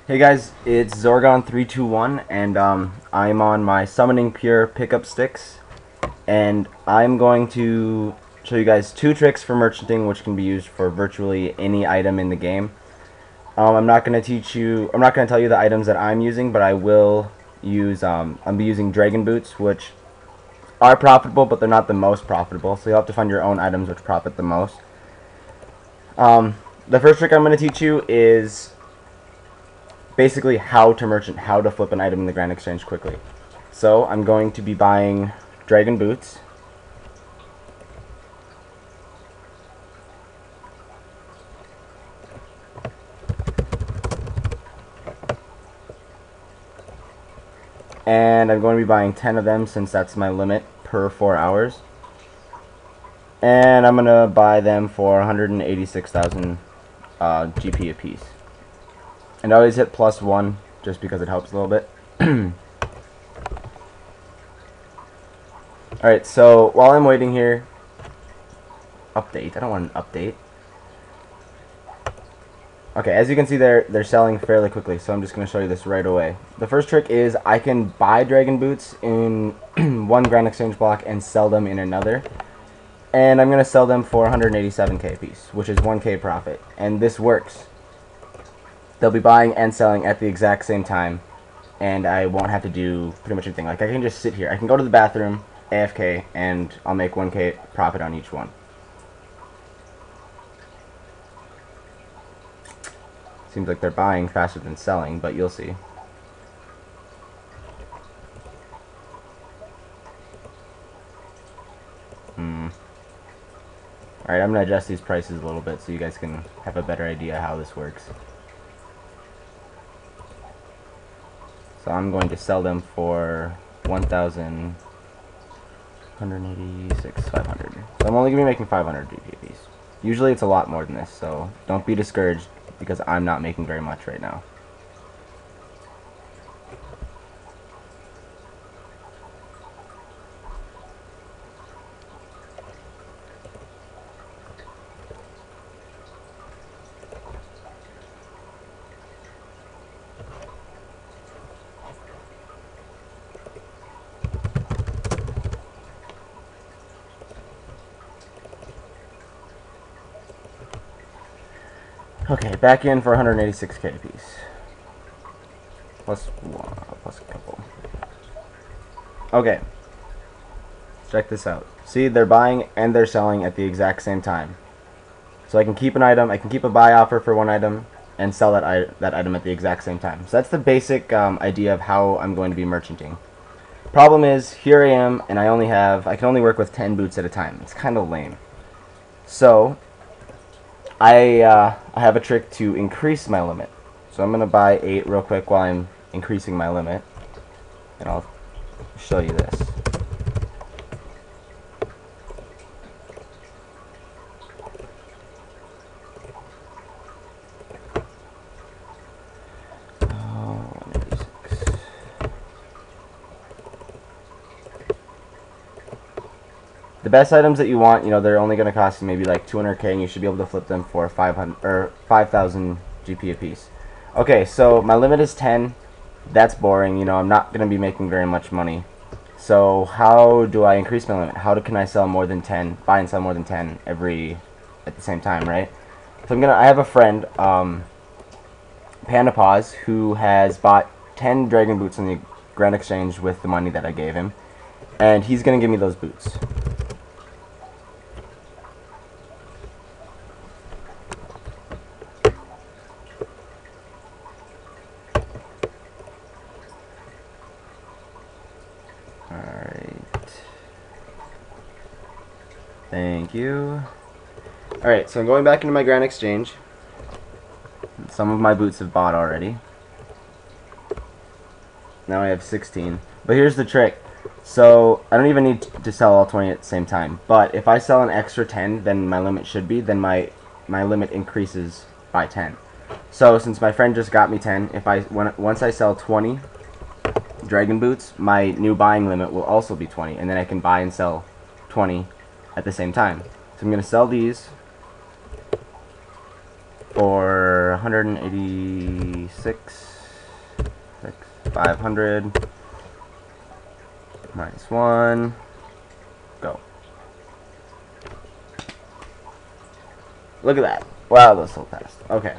Hey guys, it's Zorgon321 and I'm on my Summoning Pure pickup sticks, and I'm going to show you guys two tricks for merchanting which can be used for virtually any item in the game. I'm not going to tell you the items that I'm using, but I will use, I'll be using Dragon Boots, which are profitable, but they're not the most profitable, so you'll have to find your own items which profit the most. The first trick I'm going to teach you is basically how to merchant, how to flip an item in the Grand Exchange quickly. So I'm going to be buying Dragon Boots. And I'm going to be buying 10 of them since that's my limit per 4 hours. And I'm going to buy them for 186,000 GP apiece. And I always hit +1 just because it helps a little bit. Alright, so while I'm waiting here, update. I don't want an update. Okay, as you can see, they're selling fairly quickly, so I'm just going to show you this right away. The first trick is I can buy Dragon Boots in one Grand Exchange block and sell them in another. And I'm going to sell them for 187k a piece, which is 1k profit. And this works. They'll be buying and selling at the exact same time, and I won't have to do pretty much anything. Like, I can just sit here. I can go to the bathroom, AFK, and I'll make 1k profit on each one. Seems like they're buying faster than selling, but you'll see. Alright, I'm going to adjust these prices a little bit so you guys can have a better idea how this works. So I'm going to sell them for 1,186,500. So I'm only going to be making 500 GP a piece. Usually it's a lot more than this, so don't be discouraged because I'm not making very much right now. Okay, back in for 186k a piece. Plus a couple. Okay. Check this out. See, they're buying and they're selling at the exact same time. So I can keep an item, I can keep a buy offer for one item, and sell that item at the exact same time. So that's the basic idea of how I'm going to be merchanting. Problem is, here I am, and I can only work with 10 boots at a time. It's kind of lame. So I have a trick to increase my limit. So I'm going to buy 8 real quick while I'm increasing my limit. And I'll show you this. The best items that you want, you know, they're only going to cost you maybe like 200k, and you should be able to flip them for 500 or 5,000 GP a piece. Okay, so my limit is 10. That's boring, you know, I'm not going to be making very much money. So how do I increase my limit? Can I sell more than 10, buy and sell more than 10 at the same time, right? So I have a friend, Panda Paws, who has bought 10 Dragon Boots in the Grand Exchange with the money that I gave him, and he's going to give me those boots. Thank you. Alright, so I'm going back into my Grand Exchange. Some of my boots have bought already. Now I have 16. But here's the trick. So, I don't even need to sell all 20 at the same time. But if I sell an extra 10, then my limit should be, then my limit increases by 10. So, since my friend just got me 10, once I sell 20 Dragon Boots, my new buying limit will also be 20. And then I can buy and sell 20 at the same time. So I'm going to sell these for 186, 500, minus 1, go. Look at that. Wow, that's so fast. Okay.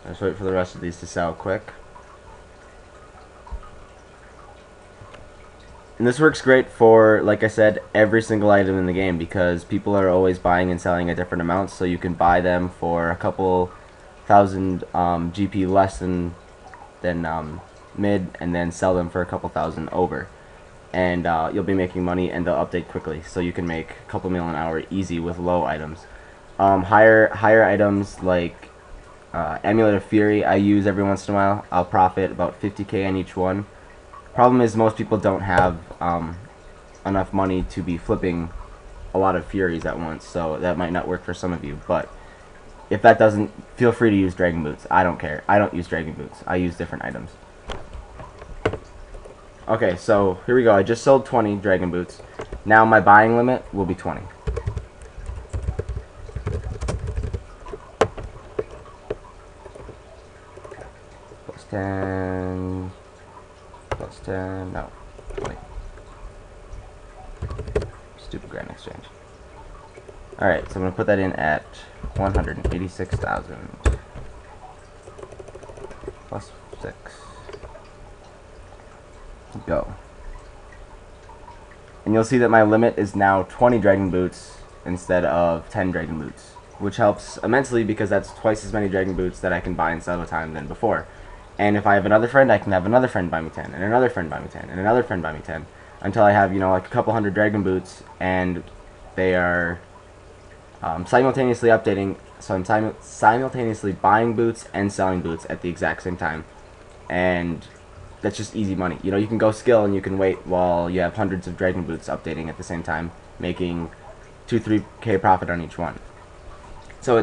Let's wait for the rest of these to sell quick. And this works great for, like I said, every single item in the game, because people are always buying and selling at different amounts, so you can buy them for a couple thousand GP less than mid, and then sell them for a couple thousand over. And you'll be making money, and they'll update quickly, so you can make a couple mil an hour easy with low items. Higher items like Amulet of Fury I use every once in a while. I'll profit about 50k on each one. Problem is, most people don't have enough money to be flipping a lot of Furies at once, so that might not work for some of you. But if that doesn't, feel free to use Dragon Boots. I don't care. I don't use Dragon Boots. I use different items. Okay, so here we go. I just sold 20 Dragon Boots. Now my buying limit will be 20. Plus 10... Plus 10, no, 20. Stupid Grand Exchange. Alright, so I'm going to put that in at 186,000. Plus 6. Go. And you'll see that my limit is now 20 Dragon Boots instead of 10 Dragon Boots, which helps immensely because that's twice as many Dragon Boots that I can buy in sell at a time than before. And if I have another friend, I can have another friend buy me 10, and another friend buy me 10, and another friend buy me 10, until I have, you know, like a couple hundred Dragon Boots, and they are simultaneously updating, so I'm simultaneously buying boots and selling boots at the exact same time, and that's just easy money. You know, you can go skill and you can wait while you have hundreds of Dragon Boots updating at the same time, making 2-3k profit on each one. So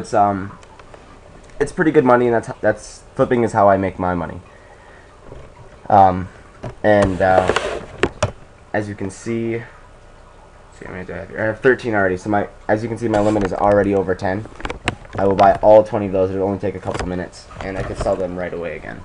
it's pretty good money, and that's flipping is how I make my money. As you can see, how many do I have here? I have 13 already. So as you can see, my limit is already over 10. I will buy all 20 of those. It'll only take a couple minutes, and I can sell them right away again.